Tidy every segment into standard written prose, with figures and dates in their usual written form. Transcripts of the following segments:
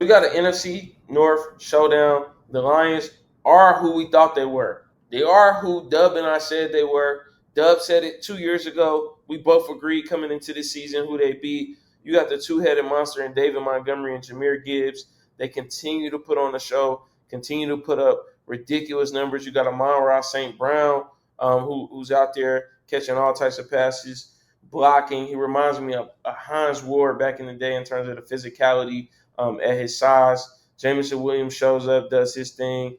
we got an NFC North showdown. The Lions are who we thought they were. They are who Dub and I said they were. Dub said it 2 years ago. We both agreed coming into this season who they be. You got the two-headed monster in David Montgomery and Jahmyr Gibbs. They continue to put on the show, continue to put up ridiculous numbers. You got Amon-Ra St. Brown, who's out there catching all types of passes, blocking. He reminds me of Hines Ward back in the day in terms of the physicality at his size. Jameson Williams shows up, does his thing.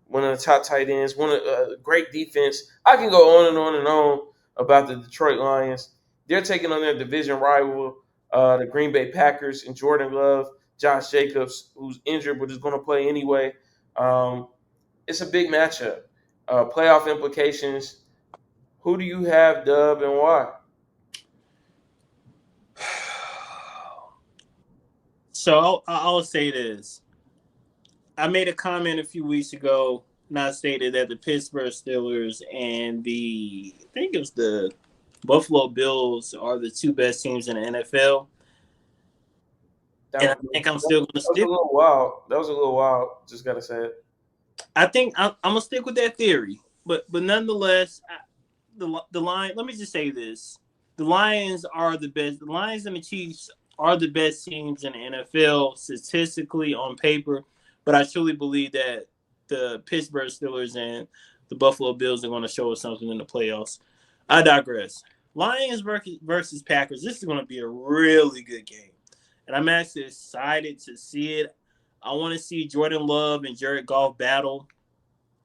One of the top tight ends, one of great defense. I can go on and on and on about the Detroit Lions. They're taking on their division rival, the Green Bay Packers, and Jordan Love, Josh Jacobs, who's injured but is going to play anyway. It's a big matchup. Playoff implications. Who do you have, Dub, and why? So I'll say this. I made a comment a few weeks ago, and I stated that the Pittsburgh Steelers and I think it was the Buffalo Bills are the two best teams in the NFL. And I think I'm still going to That was a stick. little wild. That was a little wild. Just gotta say it. I think I'm going to stick with that theory. But nonetheless, the line. Let me just say this: the Lions are the best. The Lions and the Chiefs are the best teams in the NFL statistically on paper. But I truly believe that the Pittsburgh Steelers and the Buffalo Bills are going to show us something in the playoffs. I digress. Lions versus Packers. This is going to be a really good game. And I'm actually excited to see it. I want to see Jordan Love and Jared Goff battle.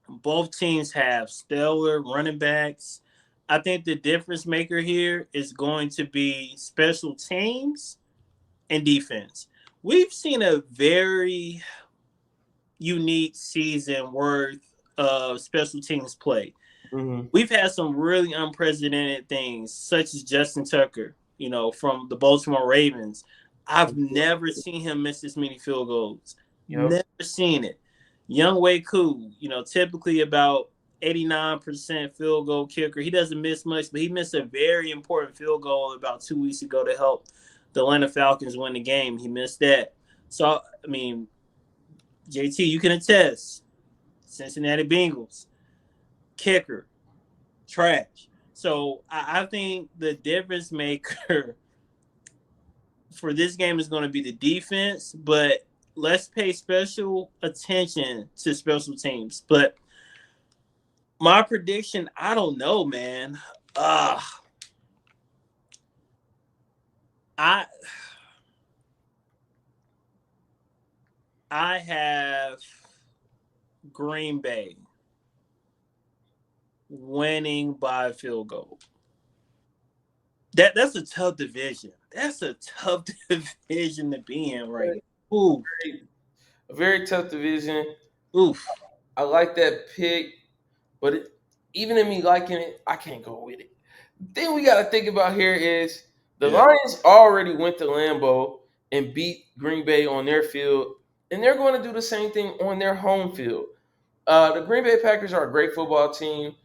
Both teams have stellar running backs. I think the difference maker here is going to be special teams and defense. We've seen a very unique season worth of special teams play. Mm-hmm. We've had some really unprecedented things, such as Justin Tucker, from the Baltimore Ravens. I've never seen him miss this many field goals. Yep. Never seen it. Young Wei Koo, typically about 89% field goal kicker. He doesn't miss much, but he missed a very important field goal about 2 weeks ago to help the Atlanta Falcons win the game. He missed that. So, I mean, JT, you can attest. Cincinnati Bengals, kicker, trash. So I think the difference maker for this game is going to be the defense, but let's pay special attention to special teams. But my prediction, I don't know, man. I have Green Bay winning by a field goal. That's a tough division. That's a tough division to be in right now. Ooh. A very tough division. Oof. I like that pick, but even in me liking it, I can't go with it. The thing we got to think about here is the Lions already went to Lambeau and beat Green Bay on their field, and they're going to do the same thing on their home field. The Green Bay Packers are a great football team.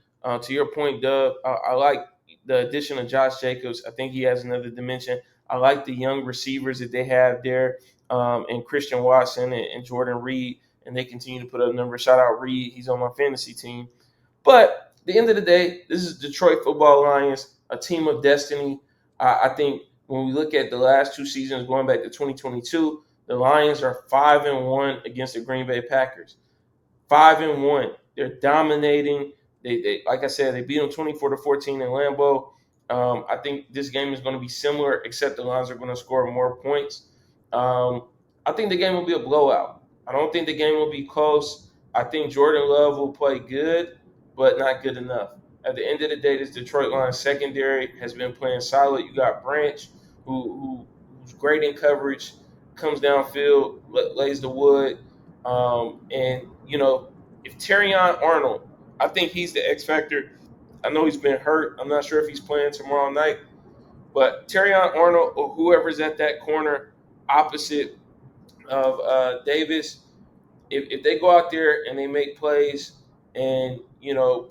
To your point, Dub, I like the addition of Josh Jacobs. I think he has another dimension. I like the young receivers that they have there, and Christian Watson and Jordan Reed, and they continue to put up numbers. Shout out Reed. He's on my fantasy team. But at the end of the day, this is Detroit Football Lions, a team of destiny. I think when we look at the last two seasons going back to 2022, the Lions are 5-1 against the Green Bay Packers. 5-1. They're dominating. They like I said, they beat them 24-14 in Lambeau. I think this game is going to be similar, except the Lions are going to score more points. I think the game will be a blowout. I don't think the game will be close. I think Jordan Love will play good, but not good enough. At the end of the day, this Detroit Lions secondary has been playing solid. You got Branch, who's great in coverage, comes downfield, lays the wood, and if Terrion Arnold, I think he's the X factor. I know he's been hurt. I'm not sure if he's playing tomorrow night, but Terrion Arnold or whoever's at that corner opposite of Davis, if they go out there and they make plays and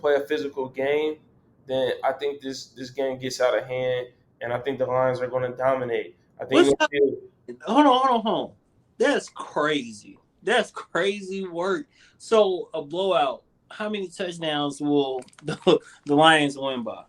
play a physical game, then I think this game gets out of hand, and I think the Lions are going to dominate. I think Hold on. That's crazy. That's crazy work. So a blowout. How many touchdowns will the Lions win by?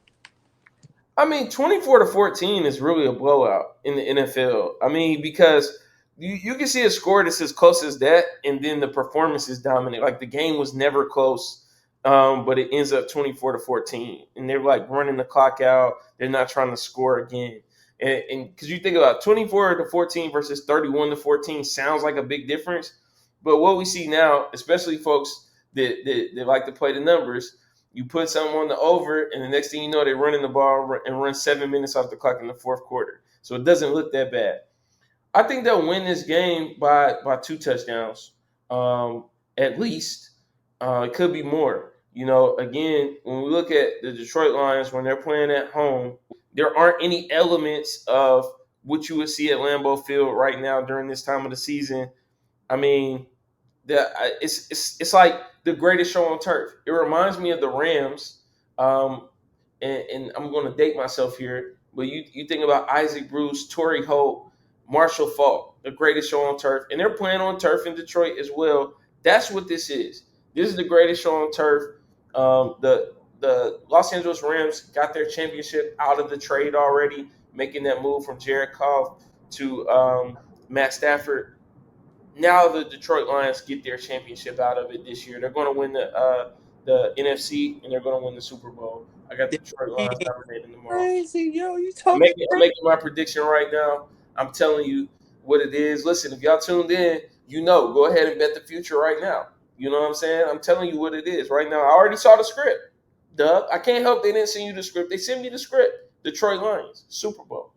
I mean, 24-14 is really a blowout in the NFL. I mean, because you can see a score that's as close as that, and then the performance is dominant. Like the game was never close, but it ends up 24-14, and they're like running the clock out. They're not trying to score again, and because you think about 24-14 versus 31-14 sounds like a big difference, but what we see now, especially folks that like to play the numbers, you put something on the over, and the next thing you know, they're running the ball and run 7 minutes off the clock in the fourth quarter. So it doesn't look that bad. I think they'll win this game by 2 touchdowns, at least. It could be more. Again, when we look at the Detroit Lions when they're playing at home, there aren't any elements of what you would see at Lambeau Field right now during this time of the season. I mean, it's like the greatest show on turf. It reminds me of the Rams, and I'm going to date myself here, but you think about Isaac Bruce, Torrey Holt, Marshall Faulk, the greatest show on turf, and they're playing on turf in Detroit as well. That's what this is. This is the greatest show on turf. The Los Angeles Rams got their championship out of the trade already, making that move from Jared Goff to Matt Stafford. Now the Detroit Lions get their championship out of it this year. They're going to win the NFC, and they're going to win the Super Bowl. I got the Detroit Lions Dang, dominating tomorrow. crazy, yo! You I'm talking making, I'm crazy? making my prediction right now. I'm telling you what it is. Listen, if y'all tuned in, go ahead and bet the future right now. You know what I'm saying? I'm telling you what it is right now. I already saw the script. Duh. I can't help they didn't send you the script. They sent me the script. Detroit Lions, Super Bowl.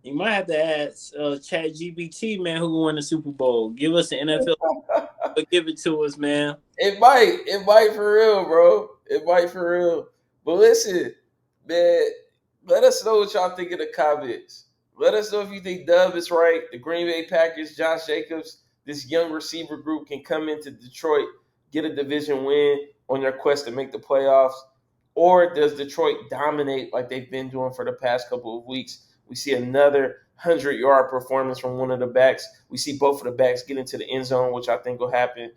You might have to ask Chat GBT, man, who will win the Super Bowl. Give us an NFL, but give it to us, man. It might for real, bro. It might for real. But listen, man, let us know what y'all think in the comments. Let us know if you think Dub is right. The Green Bay Packers, Josh Jacobs, this young receiver group can come into Detroit, get a division win on their quest to make the playoffs. Or does Detroit dominate like they've been doing for the past couple of weeks? We see another 100-yard performance from one of the backs. We see both of the backs get into the end zone, which I think will happen.